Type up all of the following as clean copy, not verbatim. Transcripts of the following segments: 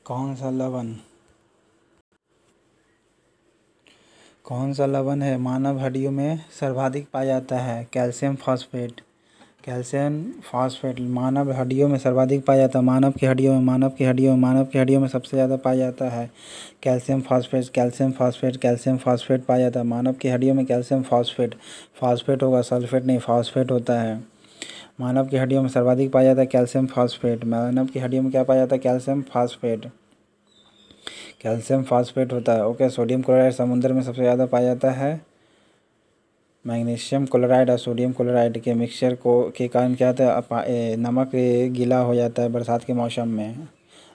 कौन सा लवण है मानव हड्डियों में सर्वाधिक पाया जाता है? Calcium phosphate. मानव हड्डियों में सर्वाधिक पाया जाता है। मानव की हड्डियों में सबसे ज़्यादा पाया जाता है कैल्शियम फॉस्फेट पाया जाता है मानव की हड्डियों में। कैल्शियम फॉस्फेट होगा, सल्फेट नहीं, फॉस्फेट होता है। मानव की हड्डियों में सर्वाधिक पाया जाता है कैल्शियम फॉस्फेट। मानव की हड्डियों में क्या पाया जाता है? कैल्शियम फॉस्फेट होता है। ओके। सोडियम क्लोराइड समुद्र में सबसे ज़्यादा पाया जाता है। मैग्नीशियम क्लोराइड और सोडियम क्लोराइड के मिक्सचर के कारण क्या होता है? नमक गीला हो जाता है बरसात के मौसम में,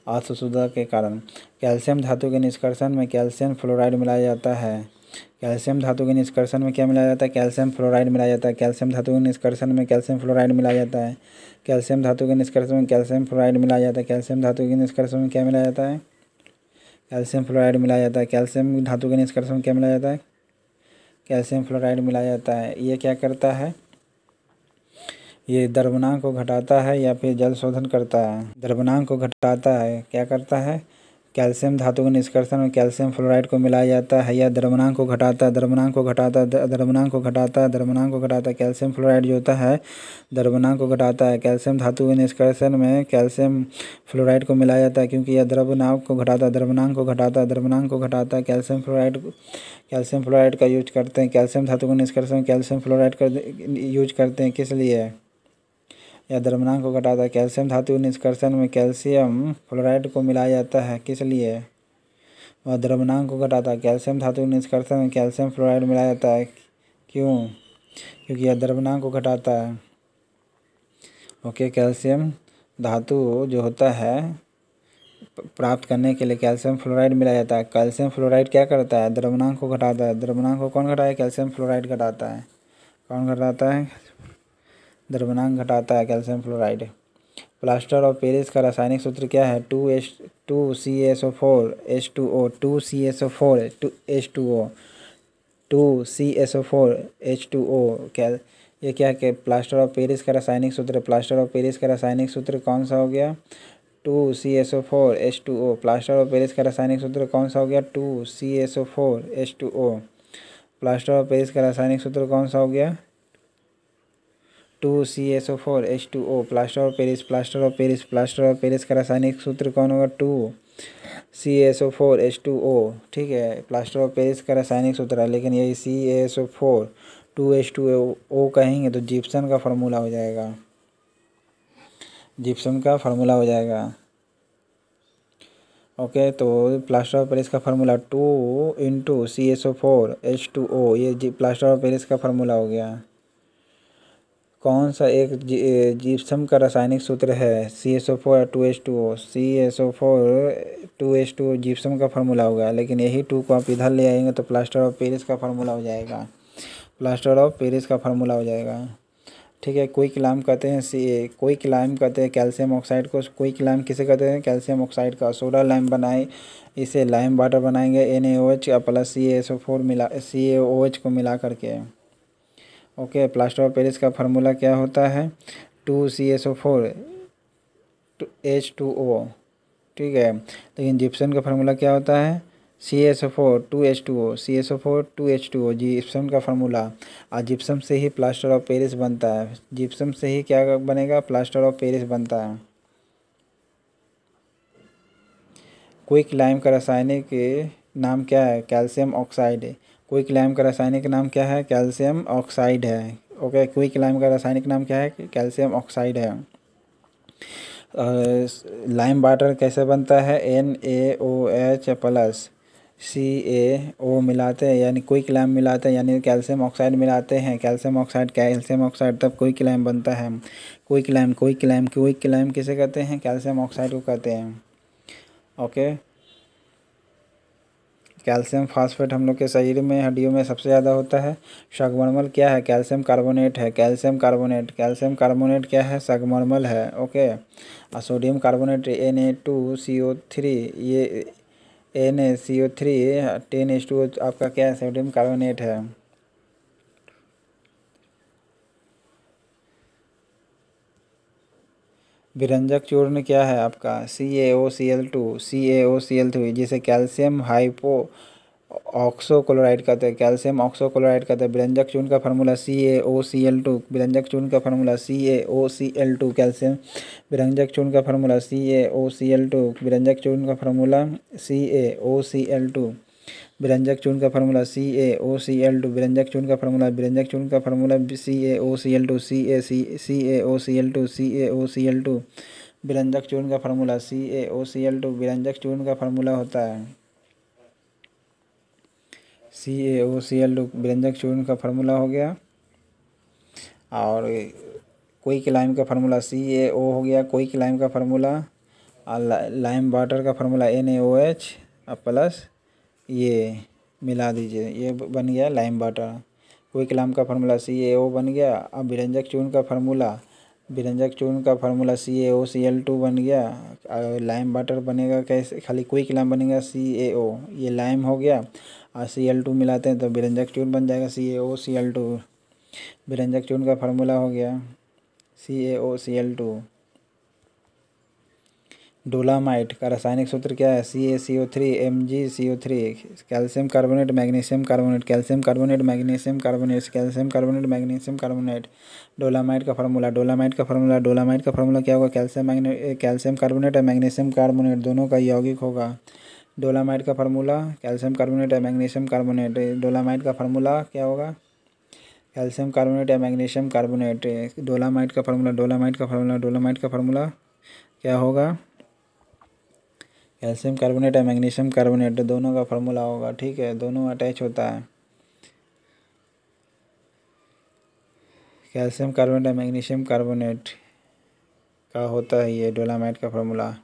अस्वच्छता के कारण। कैल्शियम धातु के निष्कर्षण में कैल्शियम फ्लोराइड मिलाया जाता है। कैल्शियम धातु के निष्कर्षण में क्या मिलाया जाता है? कैल्शियम फ्लोराइड मिलाया जाता है। कैल्शियम धातु के निष्कर्षण में कैल्शियम फ्लोराइड मिलाया जाता है। कैल्शियम धातु के निष्कर्षण में कैल्शियम फ्लोराइड मिलाया जाता है। कैल्शियम धातु के निष्कर्षण में क्या मिलाया जाता है? कैल्शियम फ्लोराइड मिलाया जाता है। कैल्शियम धातु के निष्कर्षण में क्या मिलाया जाता है? कैल्शियम फ्लोराइड मिलाया जाता है। ये क्या करता है? ये द्रव्यमान को घटाता है या फिर जल शोधन करता है? द्रव्यमान को घटाता है। क्या करता है? कैल्शियम धातु के निष्कर्षण में कैल्शियम फ्लोराइड को मिलाया जाता है या द्रव्यमान को घटाता है। द्रव्यमान को घटाता है। कैल्शियम फ्लोराइड जो होता है द्रव्यमान को घटाता है। कैल्शियम धातु के निष्कर्षण में कैल्शियम फ्लोराइड को मिलाया जाता है क्योंकि यह द्रव्यमाप को घटाता है। द्रव्यमाप को घटाता है। कैल्शियम फ्लोराइड का यूज करते हैं। कैल्शियम धातु के निष्कर्षण में कैल्शियम फ्लोराइड का यूज करते हैं किस लिए? यह द्रव्यमाप को घटाता है। कैल्शियम धातु के निष्कर्षण में कैल्शियम फ्लोराइड को मिलाया जाता है किस लिए? वह द्रव्यमाप को घटाता है। कैल्शियम धातु के निष्कर्षण में कैल्शियम फ्लोराइड मिलाया जाता है क्यों? क्योंकि यह द्रव्यमाप को घटाता है। ओके। कैल्शियम धातु जो होता है प्राप्त करने के लिए कैल्शियम फ्लोराइड मिलाया जाता है। कैल्शियम फ्लोराइड क्या करता है? द्रव्यमाप को घटाता है। द्रव्यमाप को कौन घटाता है? कैल्शियम फ्लोराइड घटाता है। कौन घटाता है? द्रव्यमाप घटाता है calcium fluoride. Plaster of Paris का रासायनिक सूत्र क्या है? 2CSO4 H2O 2CSO4 क्या ये क्या है? प्लास्टर ऑफ पेरिस का रासायनिक सूत्र। प्लास्टर ऑफ पेरिस का रासायनिक सूत्र कौन सा हो गया? 2CSO4 प्लास्टर ऑफ पेरिस का रासायनिक सूत्र कौन सा हो गया? 2CSO4 प्लास्टर ऑफ पेरिस का रासायनिक सूत्र कौन सा हो गया? 2CSO4 प्लास्टर ऑफ पेरिस का रासायनिक सूत्र कौन होगा? 2CSO4 ठीक है, प्लास्टर ऑफ पेरिस का रासायनिक सूत्र है, लेकिन यही CaSO4 2H2O कहेंगे तो जिप्सम का फार्मूला हो जाएगा। ओके। तो प्लास्टर ऑफ पेरिस का फार्मूला 2 × CaSO4 ये प्लास्टर ऑफ पेरिस का फार्मूला हो गया। कौन सा एक जिप्सम का रासायनिक सूत्र है? CaSO4 2H2O जिप्सम का फार्मूला होगा, लेकिन यही 2 को आप इधर ले आएंगे तो प्लास्टर ऑफ पेरिस का फार्मूला हो जाएगा। ठीक है। क्विकलाइम कहते हैं कैल्शियम ऑक्साइड को। क्विकलाइम किसे कहते हैं? कैल्शियम ऑक्साइड का। सोडा लाइम बनाए इसे लाइम वाटर बनाएंगे NaOH प्लस CaOH को मिला करके। ओके। प्लास्टर ऑफ पेरिस का फार्मूला क्या होता है? 2CaSO4 H2O ठीक है, लेकिन जिप्सम का फार्मूला क्या होता है? CaSO4 2H2O जिप्सम का फार्मूला। और जिप्सम से ही प्लास्टर ऑफ पेरिस बनता है। जिप्सम से ही क्या बनेगा? प्लास्टर ऑफ पेरिस बनता है। क्विकलाइम का रासायनिक नाम क्या है? Calcium oxide. क्विकलाइम का रासायनिक नाम क्या है? कैल्शियम ऑक्साइड है। ओके। क्विकलाइम का रासायनिक नाम क्या है? कैल्शियम ऑक्साइड है। लाइम वाटर कैसे बनता है? NaOH प्लस CaO मिलाते हैं, यानी क्विकलाइम मिलाते हैं, यानी कैल्शियम ऑक्साइड मिलाते हैं। कैल्शियम ऑक्साइड तब क्विकलाइम बनता है। क्विकलाइम किसे कहते हैं? कैल्शियम ऑक्साइड को कहते हैं। ओके। कैल्शियम फास्फेट हम लोग के शरीर में हड्डियों में सबसे ज़्यादा होता है। संगमरमर क्या है? कैल्शियम कार्बोनेट है। कैल्शियम कार्बोनेट क्या है? संगमरमर है। ओके। और सोडियम कार्बोनेट Na2CO3 ये NaCO3 10H2O आपका क्या है? सोडियम कार्बोनेट है। विरंजक चूर्ण क्या है आपका CaOCl2 जिसे कैल्शियम हाइपो ऑक्सोक्लोराइड कहते हैं, कैल्शियम ऑक्सोक्लोराइड कहते हैं। विरंजक चूर्ण का फार्मूला CaOCl2, विरंजक चूर्ण का फार्मूला CaOCl2 कैल्शियम, विरंजक चूर्ण का फार्मूला CaOCl2, विरंजक चूर्ण का फार्मूला CaOCl2, विरंजक चूर्ण का फार्मूला CaOCl2, विरंजक चूर्ण का फार्मूला, विरंजक चूर्ण का फार्मूला CaOCl2, CaOCl2, CaOCl2, विरंजक चूर्ण का फार्मूला CaOCl2, विरंजक चूर्ण का फार्मूला होता है CaOCl2, विरंजक चूर्ण का फार्मूला हो गया। और कोई क्लाइम का फार्मूला CaO हो गया, कोई क्लाइम का फार्मूला, और लाइम वाटर का फार्मूला NaOH प्लस ये मिला दीजिए, ये बन गया लाइम वाटर। कोई क्लाइम का फार्मूला CaO बन गया। अब विरंजक चूर्ण का फार्मूला, विरंजक चूर्ण का फार्मूला CaOCl2 बन गया। लाइम वाटर बनेगा कैसे, खाली कोई क्लाइम बनेगा CaO, ये लाइम हो गया और Cl2 मिलाते हैं तो विरंजक चूर्ण बन जाएगा CaOCl2। विरंजक चूर्ण का फार्मूला हो गया CaOCl2। डोलामाइट का रासायनिक सूत्र क्या है CaCO3 MgCO3, calcium carbonate magnesium carbonate, calcium carbonate magnesium carbonate, calcium carbonate magnesium carbonate. Dolomite का फार्मूला, डोलामाइट का फार्मूला, डोलामाइट का फार्मूला क्या होगा, कैल्शियम कार्बोनेट और मैग्नीशियम कार्बोनेट दोनों का यौगिक होगा। डोलामाइट का फार्मूला कैल्शियम कार्बोनेट और मैग्नीशियम कार्बोनेट, डोलामाइट का फार्मूला क्या होगा, कैल्शियम कार्बोनेट या मैग्नीशियम कार्बोनेट। डोलामाइट का फार्मूला, डोलामाइट का फार्मूला, डोलामाइट का फार्मूला क्या होगा, कैल्शियम कार्बोनेट या मैग्नीशियम कार्बोनेट दोनों का फार्मूला होगा। ठीक है, दोनों अटैच होता है। कैल्शियम कार्बोनेट या मैग्नीशियम कार्बोनेट का होता है ये डोलामाइट का फार्मूला।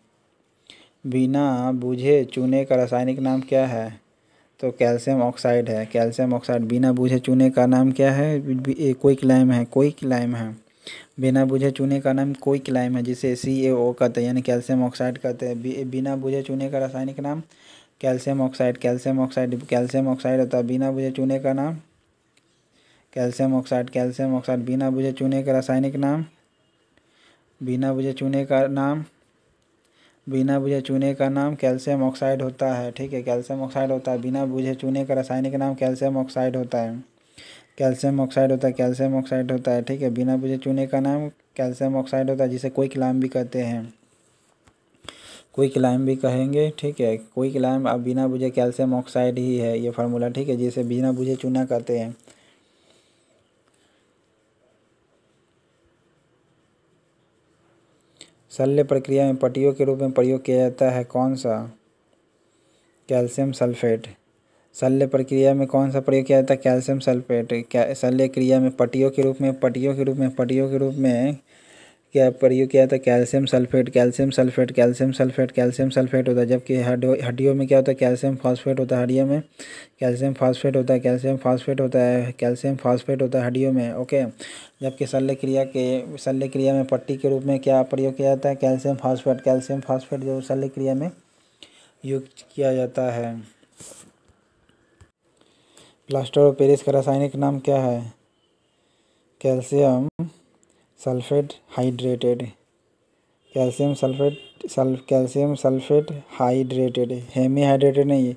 बिना बूझे चूने का रासायनिक नाम क्या है, तो कैल्शियम ऑक्साइड है, कैल्शियम ऑक्साइड। बिना बूझे चूने का नाम क्या है, कोई क्लाइम है, कोई क्लाइम है। बिना बुझे चूने का नाम कोई क्लाइम है जिसे CaO कहते हैं, यानी कैल्शियम ऑक्साइड कहते हैं। बिना बुझे चूने का रासायनिक नाम calcium oxide, calcium oxide, calcium oxide होता है। बिना बुझे चूने का नाम कैल्शियम ऑक्साइड, कैल्शियम ऑक्साइड। बिना बुझे चूने का रासायनिक नाम, बिना बुझे चूने का नाम, बिना बुझे चूने का नाम कैल्शियम ऑक्साइड होता है। ठीक है, कैल्शियम ऑक्साइड होता है। बिना बुझे चूने का रासायनिक नाम कैल्शियम ऑक्साइड होता है, कैल्शियम ऑक्साइड होता है, कैल्शियम ऑक्साइड होता है। ठीक है, बिना बुझे चूने का नाम कैल्शियम ऑक्साइड होता है जिसे कोई क्लाइम भी कहते हैं, कोई क्लाइम भी कहेंगे। ठीक है, कोई क्लाइम अब बिना बुझे कैल्शियम ऑक्साइड ही है ये फार्मूला। ठीक है, जिसे बिना बुझे चूना कहते हैं। शल्य प्रक्रिया में पट्टियों के रूप में प्रयोग किया जाता है कौन सा, कैल्शियम सल्फेट। शल्य प्रक्रिया में कौन सा प्रयोग किया जाता है, कैल्शियम सल्फेट। शल्य क्रिया में पट्टियों के रूप में, पट्टियों के रूप में क्या प्रयोग किया जाता है, calcium sulphate, calcium sulphate, calcium sulphate, calcium sulphate होता है। जबकि हड्डियों में क्या होता है, कैल्शियम फॉस्फेट होता है। हड्डियों में कैल्शियम फॉस्फेट होता है, कैल्शियम फॉस्फेट होता है, कैल्शियम फॉस्फेट होता है हड्डियों में। ओके, जबकि शल्य क्रिया में पट्टी के रूप में क्या प्रयोग किया जाता है, कैल्शियम फॉस्फेट, कैल्शियम फॉस्फेट जो शल्य क्रिया में युक्त किया जाता है। प्लास्टर ऑफ पेरिस का रासायनिक नाम क्या है, calcium sulphate hydrated, calcium sulphate hydrated, hemi hydrated नहीं,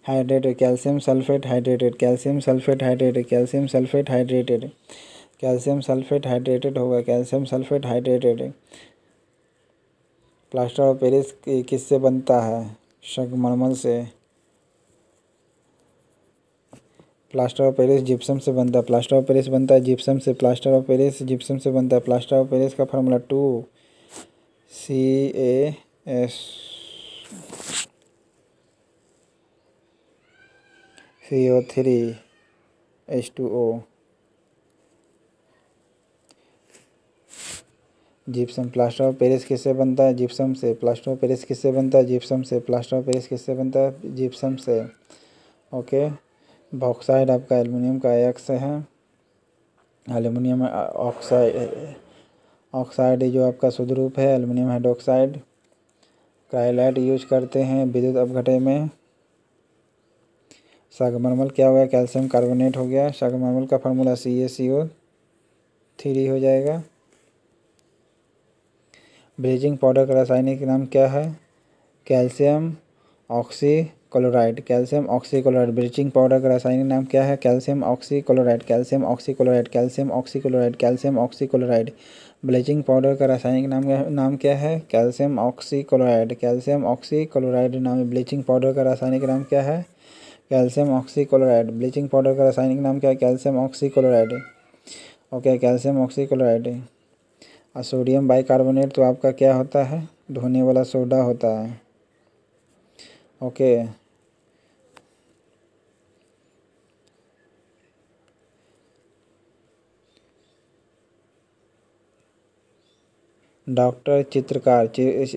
hydrated, calcium sulphate hydrated, calcium sulphate hydrated, calcium sulphate hydrated, calcium sulphate hydrated होगा, calcium sulphate hydrated. Plaster of Paris किससे बनता है, संगमरमर से। प्लास्टर ऑफ पेरिस जिप्सम से बनता है, प्लास्टर ऑफ पेरिस बनता है जिप्सम से, प्लास्टर ऑफ पेरिस जिप्सम से बनता है। प्लास्टर ऑफ पेरिस का formula 2CaSCO3H2O। Gypsum, plaster of Paris किससे बनता है, जिप्सम से। प्लास्टर ऑफ पेरिस किससे बनता है, जिप्सम से। प्लास्टर ऑफ पेरिस किससे बनता है, जिप्सम से। ओके, बॉक्साइड आपका एल्युमिनियम का X है, एल्युमिनियम ऑक्साइड जो आपका शुद्ध रूप है एल्युमिनियम हाइड्रोक्साइड। क्राइलाइट यूज करते हैं विद्युत अपघटन में। संगमरमर क्या हो गया, कैल्शियम कार्बोनेट हो गया। संगमरमर का फार्मूला CaCO3 हो जाएगा। ब्लीचिंग पाउडर का रासायनिक नाम क्या है? Calcium oxychloride. Calcium oxychloride. Bleaching powder का रासायनिक नाम क्या है? Calcium oxychloride. Calcium oxychloride. Calcium oxychloride. Calcium oxychloride. Bleaching powder का रासायनिक नाम क्या है? Calcium oxychloride. कैल्शियम ऑक्सीक्लोराइड नाम है। ब्लीचिंग पाउडर का रासायनिक नाम क्या है? Calcium oxychloride. ब्लीचिंग पाउडर का रासायनिक नाम क्या है? Calcium oxychloride. Okay, calcium oxychloride. और सोडियम बाइकार्बोनेट तो आपका क्या होता है? धोने वाला सोडा होता है। ओके, डॉक्टर, चित्रकार,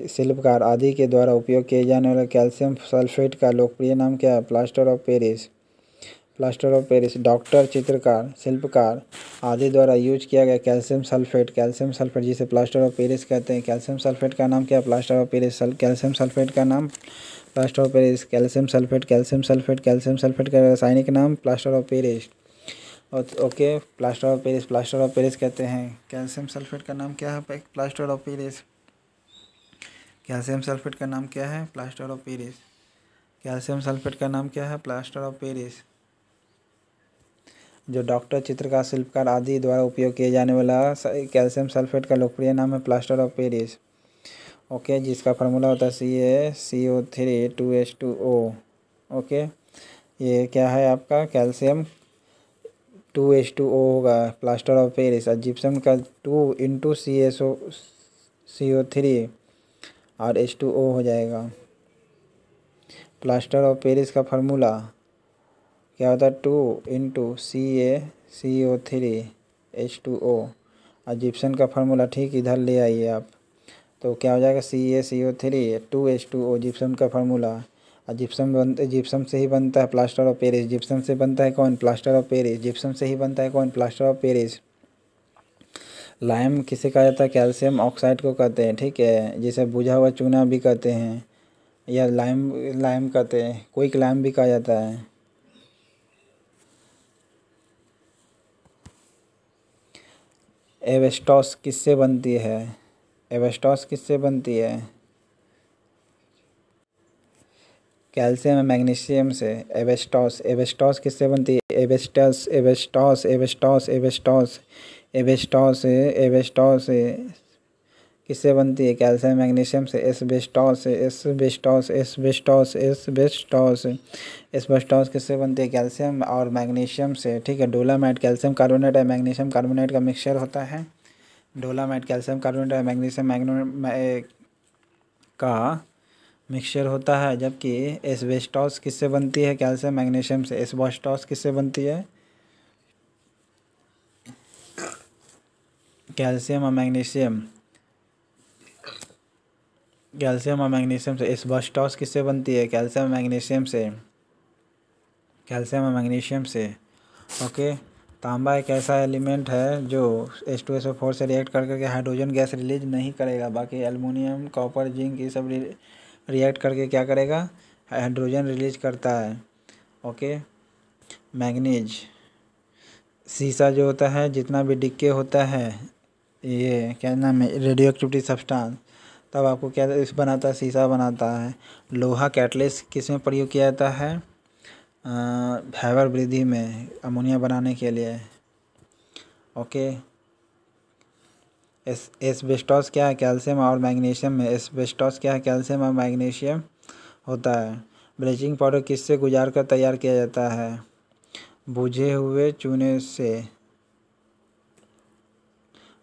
शिल्पकार आदि के द्वारा उपयोग किए जाने वाले कैल्शियम सल्फेट का लोकप्रिय नाम क्या है? Plaster of Paris. Plaster of Paris. Doctor, चित्रकार, शिल्पकार आदि द्वारा यूज किया गया कैल्शियम सल्फेट। कैल्शियम सल्फेट जिसे प्लास्टर ऑफ पेरिस कहते हैं। कैल्शियम सल्फेट का नाम क्या है? Plaster of Paris. Calcium sulphate का नाम plaster of Paris. Calcium sulphate. Calcium sulphate. Calcium sulphate का रासायनिक नाम plaster of Paris. Okay, plaster of Paris. Plaster of Paris कहते हैं। कैल्शियम सल्फेट का नाम क्या है? Plaster of Paris. Calcium sulphate का नाम क्या है? Plaster of Paris. Calcium sulphate का नाम क्या है? Plaster of Paris. जो डॉक्टर, चित्रकार, शिल्पकार आदि द्वारा उपयोग किए जाने वाला कैल्शियम सल्फेट का लोकप्रिय नाम है प्लास्टर ऑफ पेरिस। ओके, जिसका फार्मूला होता है CaCO3 2H2O। ओके, ये क्या है आपका? कैल्शियम 2H2O होगा प्लास्टर ऑफ पेरिस। और जिप्सम का 2 × CO3 और H2O हो जाएगा। प्लास्टर ऑफ पेरिस का फार्मूला क्या होता है? 2 × CaCO3H2O। और जिप्सम का फार्मूला ठीक इधर ले आइए आप, तो क्या हो जाएगा? CaCO3 2H2O जिप्सम का फार्मूला। और जिप्सम से ही बनता है प्लास्टर ऑफ पेरिस। जिप्सम से बनता है कौन? Plaster of Paris. जिप्सम से ही बनता है कौन? Plaster of Paris. लाइम किसे कहा जाता है? कैल्शियम ऑक्साइड को कहते हैं, ठीक है, जिसे बुझा हुआ चूना भी कहते हैं, या लाइम लाइम कहते हैं, क्विक लाइम भी कहा जाता है। एवेस्टॉस किससे बनती है? एवेस्टॉस किससे बनती है? कैल्शियम और मैग्नीशियम से। एवेस्टॉस। एवेस्टॉस किससे बनती है? एवेस्टस। एवेस्टॉस। एवेस्टॉस। एवेस्टॉस। एवेस्टॉस। एवेस्टॉस किससे बनती है? कैल्शियम मैग्नीशियम से। Asbestos. Asbestos. Asbestos. Asbestos. Asbestos किससे बनती है? कैल्शियम और मैग्नीशियम से, ठीक है। डोलामाइट कैल्शियम कार्बोनेट और मैग्नीशियम कार्बोनेट का मिक्सचर होता है। डोलामाइट कैल्शियम कार्बोनेट और मैग्नीशियम का मिक्सचर होता है। जबकि एस्बेस्टॉस किससे बनती है? कैल्शियम मैग्नीशियम से। एस्बेस्टॉस किससे बनती है? कैल्शियम और मैग्नीशियम। कैल्शियम और मैग्नीशियम से। एस्बेस्टॉस किससे बनती है? कैल्शियम मैग्नीशियम से। कैल्शियम और मैग्नीशियम से। ओके, तांबा एक ऐसा एलिमेंट है जो H2SO4 से रिएक्ट करके हाइड्रोजन गैस रिलीज नहीं करेगा। बाकी एल्युमिनियम, कॉपर, जिंक ये सब रिएक्ट करके क्या करेगा? हाइड्रोजन रिलीज करता है। Okay, manganese. शीशा जो होता है, जितना भी डिक्के होता है, ये क्या नाम है, रेडियो एक्टिविटी सब्सटेंस, तब आपको क्या इस बनाता है? शीशा बनाता है। लोहा कैटलिस्ट किस में प्रयोग किया जाता है? हैवर वृद्धि में, अमोनिया बनाने के लिए। ओके, एस्बेस्टॉस क्या है? कैल्शियम और मैग्नीशियम में। एस्बेस्टॉस क्या है? कैल्शियम और मैग्नीशियम होता है। ब्लीचिंग पाउडर किससे गुजार कर तैयार किया जाता है? बुझे हुए चूने से।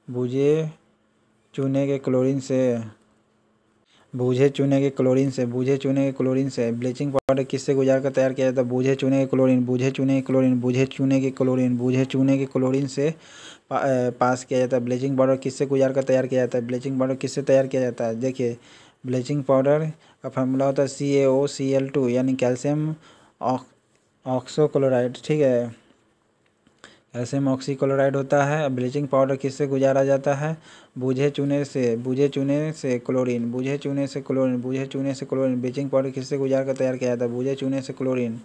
बुझे चूने के क्लोरीन से। बूझे चूने के क्लोरीन से। बूझे चूने के क्लोरीन से। ब्लीचिंग पाउडर किससे गुजार कर तैयार किया जाता है? बूझे चूने के क्लोरीन। बूझे चूने के क्लोरीन। बूझे चूने के क्लोरीन। बूझे चूने के क्लोरीन से पास किया जाता है। ब्लीचिंग पाउडर किससे गुजार कर तैयार किया जाता है? ब्लीचिंग पाउडर किससे तैयार किया जाता है? देखिए, ब्लीचिंग पाउडर का फार्मूला होता है CaOCl2 यानी कैल्शियम ऑक्सोक्लोराइड, ठीक है। कैल्शियम ऑक्सीक्लोराइड होता है। ब्लीचिंग पाउडर किससे गुजारा जाता है? बूझे चूने से। बूझे चूने से क्लोरीन। बूझे चूने से क्लोरीन। बूझे चूने से क्लोरीन। ब्लीचिंग पाउडर किससे गुजार कर तैयार किया जाता है? बूझे चूने से क्लोरीन।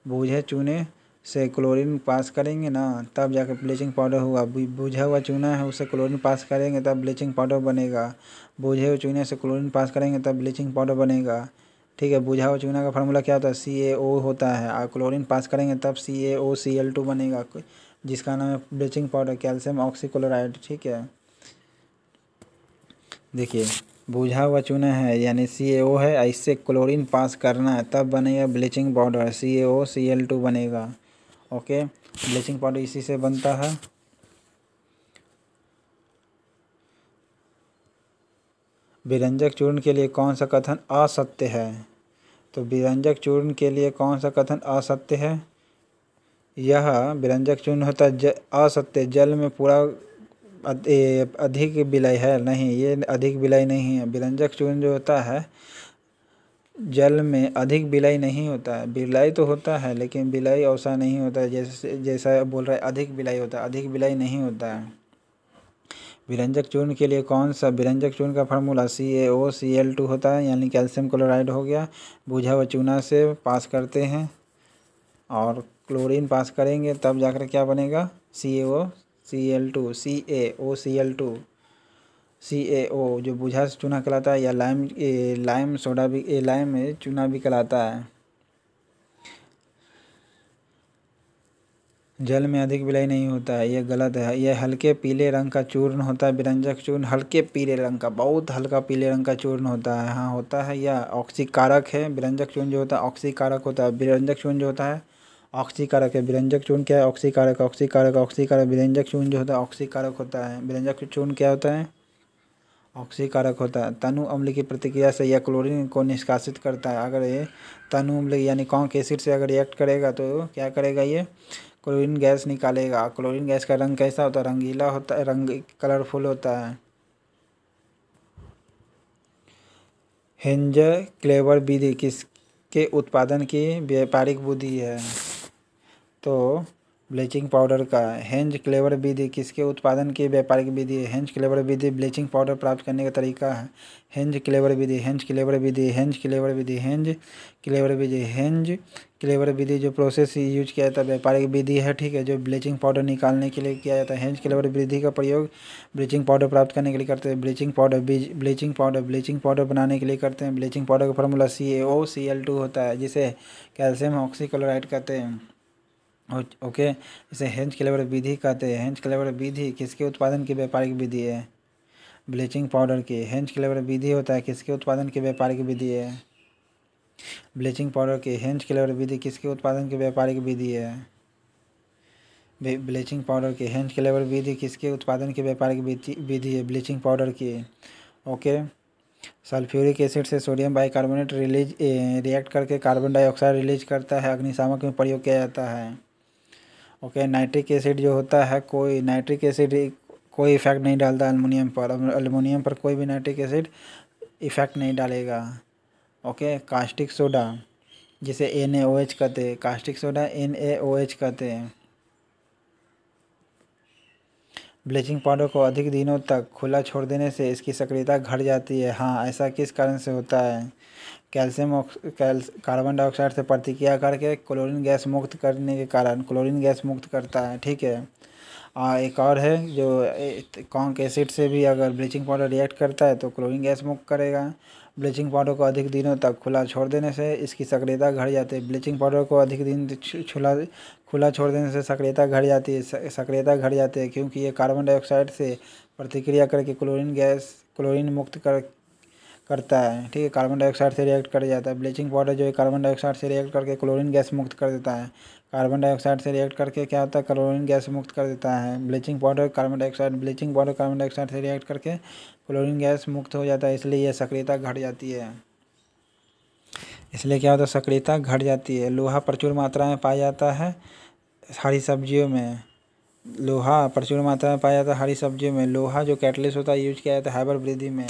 बूझे चूने से क्लोरीन पास करेंगे ना, तब जाकर ब्लीचिंग पाउडर होगा। बुझा हुआ चूना है, उसे क्लोरीन पास करेंगे तब ब्लीचिंग पाउडर बनेगा। बूझे हुए चूने से क्लोरीन पास करेंगे तब ब्लीचिंग पाउडर बनेगा। ठीक है, बुझा हुआ चूना का फार्मूला क्या होता है, CaO होता है, और क्लोरीन पास करेंगे तब CaOCl2 बनेगा, जिसका नाम है ब्लीचिंग पाउडर, कैल्शियम ऑक्सीक्लोराइड। ठीक है, देखिए बुझा हुआ चूना है यानी CaO है, इससे क्लोरीन पास करना है तब बनेगा ब्लीचिंग पाउडर, CaOCl2 बनेगा। ओके, ब्लीचिंग पाउडर इसी से बनता है। विरंजक चूर्ण के लिए कौन सा कथन असत्य है, तो विरंजक चूर्ण के लिए कौन सा कथन असत्य है, यह विरंजक चूर्ण होता है असत्य, जल में पूरा अधिक विलय है, नहीं ये अधिक विलय नहीं है। विरंजक चूर्ण जो होता है जल में अधिक विलय नहीं होता है, विलय तो होता है लेकिन विलय ऐसा नहीं होता है जैसा बोल रहा है अधिक विलय होता है, अधिक विलय नहीं होता है। विरंजक चूर्ण के लिए कौन सा, विरंजक चूर्ण का फार्मूला CaOCl2 होता है, यानी कैल्शियम क्लोराइड हो गया। बुझा हुआ चूना से पास करते हैं और क्लोरीन पास करेंगे तब जाकर क्या बनेगा, CaOCl2, CaOCl2। CaO जो बुझा चूना कहलाता है, या लाइम सोडा भी, लाइम चूना भी कहलाता है। जल में अधिक विलय नहीं होता है, यह गलत है। यह हल्के पीले रंग का चूर्ण होता है, विरंजक चूर्ण हल्के पीले रंग का, बहुत हल्का पीले रंग का चूर्ण होता है। हाँ होता है, यह ऑक्सीकारक है। विरंजक चूर्ण जो होता है ऑक्सीकारक होता है, विरंजक चूर्ण जो होता है ऑक्सीकारक है। विरंजक चूर्ण क्या है, ऑक्सीकारक, ऑक्सीकारक, ऑक्सीकारक। विरंजक चूर्ण जो होता है ऑक्सीकारक होता है। विरंजक चूर्ण क्या होता है, ऑक्सीकारक होता है। तनु अम्ल की प्रतिक्रिया से यह क्लोरीन को निष्कासित करता है। अगर ये तनु अम्ल यानी कॉन्क एसिड से अगर रिएक्ट करेगा तो क्या करेगा, ये क्लोरीन गैस निकालेगा। क्लोरीन गैस का रंग कैसा होता है, रंगीला होता है, रंग कलरफुल होता है। हेंज क्लेवर विधि किसके उत्पादन की व्यापारिक विधि है, तो ब्लीचिंग पाउडर का। हेंज क्लेवर विधि किसके उत्पादन की व्यापारिक विधि है, हेंज क्लेवर विधि ब्लीचिंग पाउडर प्राप्त करने का तरीका है। हेंज क्लेवर विधि, हेंज क्लेवर विधि, हेंज क्लेवर विधि, हेंज क्लेवर विधि, हेंज क्लेवर विधि जो प्रोसेस यूज किया जाता है व्यापारिक विधि है। ठीक है, जो ब्लीचिंग पाउडर निकालने के लिए किया जाता है। हेंज क्लेवर विधि का प्रयोग ब्लीचिंग पाउडर प्राप्त करने के लिए करते हैं। ब्लीचिंग पाउडर बनाने के लिए करते हैं। ब्लीचिंग पाउडर का फार्मूला CaOCl2 होता है, जिसे कैल्शियम ऑक्सीक्लोराइड कहते हैं। ओके, इसे हेंज क्लेवर विधि कहते हैं। हेंज क्लेवर विधि किसके उत्पादन की व्यापारिक विधि है, ब्लीचिंग पाउडर की। हेंज क्लेवर विधि होता है किसके उत्पादन की व्यापारिक विधि है, ब्लीचिंग पाउडर की। हेंज क्लेवर विधि किसके उत्पादन की व्यापारिक विधि है, ब्लीचिंग पाउडर की। हेंज क्लेवर विधि किसके उत्पादन की व्यापारिक विधि है, ब्लीचिंग पाउडर की। ओके, सल्फ्यूरिक एसिड से सोडियम बाइकार्बोनेट रिएक्ट करके कार्बन डाइऑक्साइड रिलीज करता है, अग्निशामक में प्रयोग किया जाता है। ओके, नाइट्रिक एसिड जो होता है, नाइट्रिक एसिड कोई इफेक्ट नहीं डालता एल्युमिनियम पर। एल्युमिनियम पर कोई भी नाइट्रिक एसिड इफेक्ट नहीं डालेगा। ओके, कास्टिक सोडा जिसे NaOH कहते हैं, कास्टिक सोडा NaOH कहते हैं। ब्लीचिंग पाउडर को अधिक दिनों तक खुला छोड़ देने से इसकी सक्रियता घट जाती है। हाँ, ऐसा किस कारण से होता है, कार्बन डाइऑक्साइड से प्रतिक्रिया करके क्लोरीन गैस मुक्त करने के कारण क्लोरीन गैस मुक्त करता है। ठीक है, एक और है जो कॉन्क एसिड से भी अगर ब्लीचिंग पाउडर रिएक्ट करता है तो क्लोरीन गैस मुक्त करेगा। ब्लीचिंग पाउडर को अधिक दिनों तक खुला छोड़ देने से इसकी सक्रियता घट जाती है। ब्लीचिंग पाउडर को अधिक दिन खुला छोड़ देने से सक्रियता घट जाती है। सक्रियता घट जाती है क्योंकि ये कार्बन डाइऑक्साइड से प्रतिक्रिया करके क्लोरीन मुक्त करता है। ठीक है, कार्बन डाइऑक्साइड से रिएक्ट कर जाता है। ब्लीचिंग पाउडर जो है कार्बन डाइऑक्साइड से रिएक्ट करके क्लोरीन गैस मुक्त कर देता है। कार्बन डाइऑक्साइड से रिएक्ट करके क्या होता है, क्लोरीन गैस मुक्त कर देता है। ब्लीचिंग पाउडर कार्बन डाइऑक्साइड से रिएक्ट करके क्लोरीन गैस मुक्त हो जाता है, इसलिए यह सक्रियता घट जाती है। इसलिए क्या होता है, सक्रियता घट जाती है। लोहा प्रचुर मात्रा में पाया जाता है हरी सब्जियों में। लोहा प्रचुर मात्रा में पाया जाता है हरी सब्जियों में। लोहा जो कैटलिस्ट होता है यूज किया जाता है फाइबर वृद्धि में।